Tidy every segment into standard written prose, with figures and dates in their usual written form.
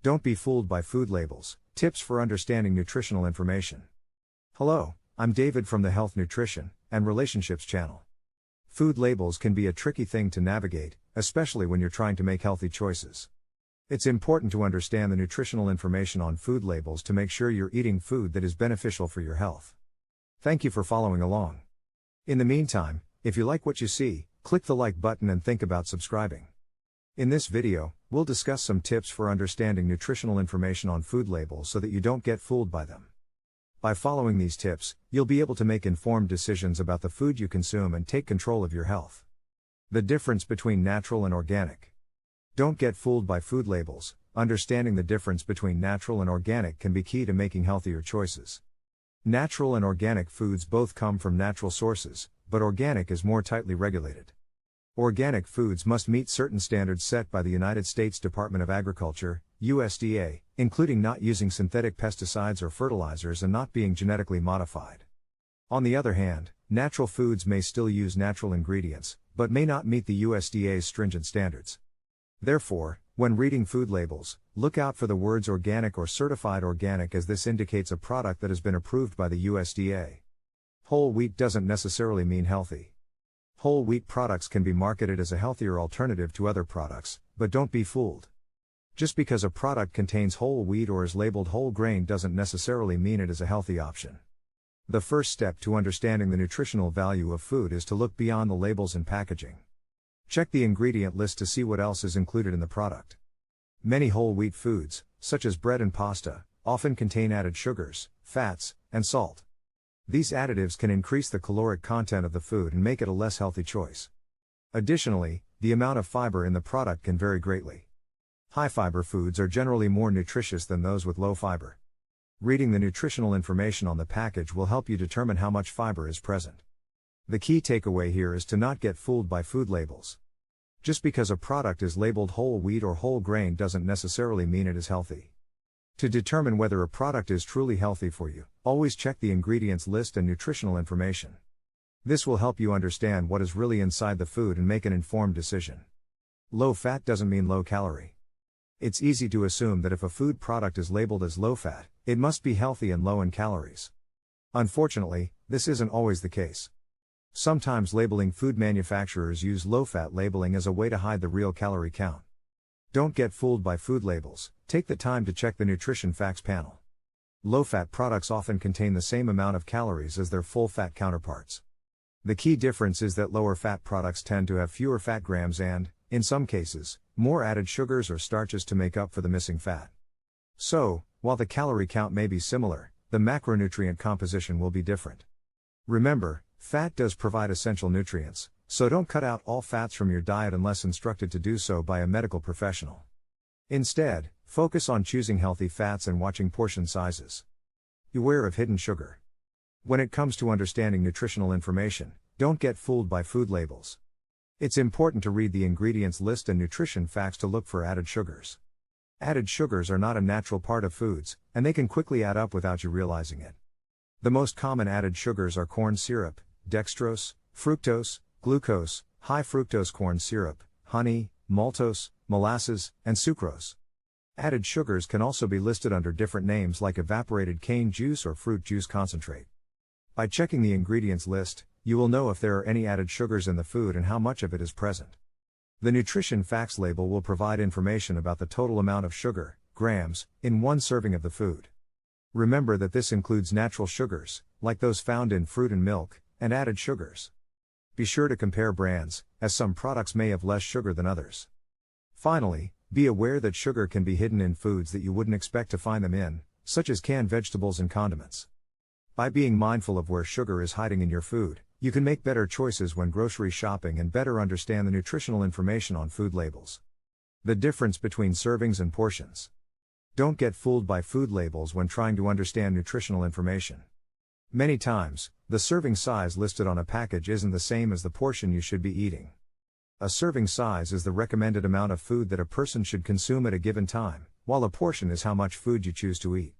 Don't be fooled by food labels. Tips for understanding nutritional information. Hello, I'm David from the Health Nutrition and Relationships channel. Food labels can be a tricky thing to navigate, especially when you're trying to make healthy choices. It's important to understand the nutritional information on food labels to make sure you're eating food that is beneficial for your health. Thank you for following along. In the meantime, if you like what you see, click the like button and think about subscribing. In this video, we'll discuss some tips for understanding nutritional information on food labels so that you don't get fooled by them. By following these tips, you'll be able to make informed decisions about the food you consume and take control of your health. The difference between natural and organic. Don't get fooled by food labels. Understanding the difference between natural and organic can be key to making healthier choices. Natural and organic foods both come from natural sources, but organic is more tightly regulated. Organic foods must meet certain standards set by the United States Department of Agriculture, USDA, including not using synthetic pesticides or fertilizers and not being genetically modified. On the other hand, natural foods may still use natural ingredients, but may not meet the USDA's stringent standards. Therefore, when reading food labels, look out for the words organic or certified organic, as this indicates a product that has been approved by the USDA. Whole wheat doesn't necessarily mean healthy. Whole wheat products can be marketed as a healthier alternative to other products, but don't be fooled. Just because a product contains whole wheat or is labeled whole grain doesn't necessarily mean it is a healthy option. The first step to understanding the nutritional value of food is to look beyond the labels and packaging. Check the ingredient list to see what else is included in the product. Many whole wheat foods, such as bread and pasta, often contain added sugars, fats, and salt. These additives can increase the caloric content of the food and make it a less healthy choice. Additionally, the amount of fiber in the product can vary greatly. High fiber foods are generally more nutritious than those with low fiber. Reading the nutritional information on the package will help you determine how much fiber is present. The key takeaway here is to not get fooled by food labels. Just because a product is labeled whole wheat or whole grain doesn't necessarily mean it is healthy. To determine whether a product is truly healthy for you, always check the ingredients list and nutritional information. This will help you understand what is really inside the food and make an informed decision. Low fat doesn't mean low calorie. It's easy to assume that if a food product is labeled as low fat, it must be healthy and low in calories. Unfortunately, this isn't always the case. Sometimes labeling food manufacturers use low-fat labeling as a way to hide the real calorie count. Don't get fooled by food labels. Take the time to check the nutrition facts panel. Low-fat products often contain the same amount of calories as their full-fat counterparts. The key difference is that lower-fat products tend to have fewer fat grams and, in some cases, more added sugars or starches to make up for the missing fat. So, while the calorie count may be similar, the macronutrient composition will be different. Remember, fat does provide essential nutrients, so don't cut out all fats from your diet unless instructed to do so by a medical professional. Instead, focus on choosing healthy fats and watching portion sizes. Beware of hidden sugar. When it comes to understanding nutritional information, don't get fooled by food labels. It's important to read the ingredients list and nutrition facts to look for added sugars. Added sugars are not a natural part of foods, and they can quickly add up without you realizing it. The most common added sugars are corn syrup, dextrose, fructose, glucose, high fructose corn syrup, honey, maltose, molasses, and sucrose. Added sugars can also be listed under different names like evaporated cane juice or fruit juice concentrate. By checking the ingredients list, you will know if there are any added sugars in the food and how much of it is present. The nutrition facts label will provide information about the total amount of sugar, grams, in one serving of the food. Remember that this includes natural sugars, like those found in fruit and milk, and added sugars. Be sure to compare brands, as some products may have less sugar than others. Finally, be aware that sugar can be hidden in foods that you wouldn't expect to find them in, such as canned vegetables and condiments. By being mindful of where sugar is hiding in your food, you can make better choices when grocery shopping and better understand the nutritional information on food labels. The difference between servings and portions. Don't get fooled by food labels when trying to understand nutritional information. Many times, the serving size listed on a package isn't the same as the portion you should be eating. A serving size is the recommended amount of food that a person should consume at a given time, while a portion is how much food you choose to eat.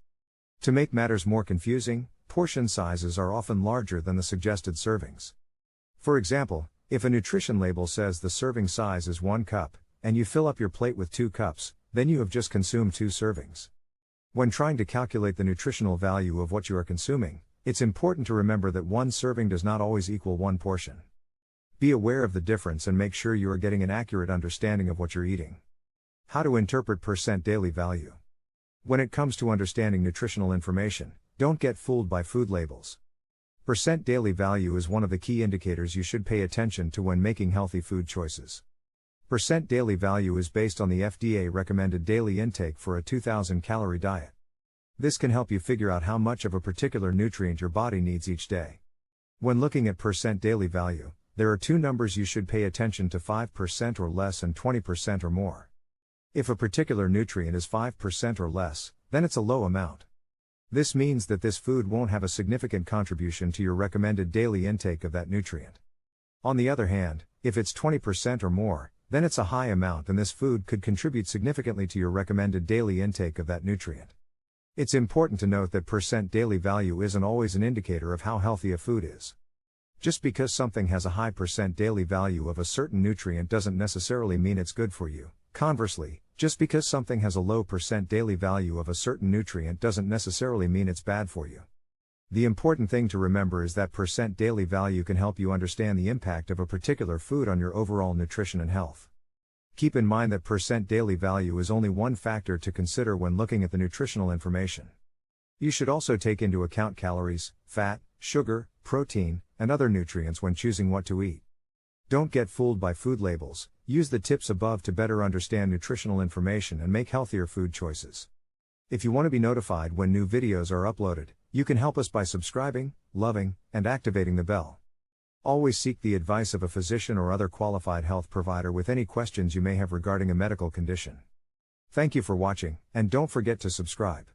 To make matters more confusing, portion sizes are often larger than the suggested servings. For example, if a nutrition label says the serving size is 1 cup, and you fill up your plate with 2 cups, then you have just consumed 2 servings. When trying to calculate the nutritional value of what you are consuming, it's important to remember that 1 serving does not always equal 1 portion. Be aware of the difference and make sure you are getting an accurate understanding of what you're eating. How to interpret percent daily value. When it comes to understanding nutritional information, don't get fooled by food labels. Percent daily value is one of the key indicators you should pay attention to when making healthy food choices. Percent daily value is based on the FDA recommended daily intake for a 2,000 calorie diet. This can help you figure out how much of a particular nutrient your body needs each day. When looking at percent daily value, there are 2 numbers you should pay attention to: 5% or less and 20% or more. If a particular nutrient is 5% or less, then it's a low amount. This means that this food won't have a significant contribution to your recommended daily intake of that nutrient. On the other hand, if it's 20% or more, then it's a high amount and this food could contribute significantly to your recommended daily intake of that nutrient. It's important to note that percent daily value isn't always an indicator of how healthy a food is. Just because something has a high percent daily value of a certain nutrient doesn't necessarily mean it's good for you. Conversely, just because something has a low percent daily value of a certain nutrient doesn't necessarily mean it's bad for you. The important thing to remember is that percent daily value can help you understand the impact of a particular food on your overall nutrition and health. Keep in mind that percent daily value is only one factor to consider when looking at the nutritional information. You should also take into account calories, fat, sugar, protein, and other nutrients when choosing what to eat. Don't get fooled by food labels. Use the tips above to better understand nutritional information and make healthier food choices. If you want to be notified when new videos are uploaded, you can help us by subscribing, loving, and activating the bell. Always seek the advice of a physician or other qualified health provider with any questions you may have regarding a medical condition. Thank you for watching, and don't forget to subscribe.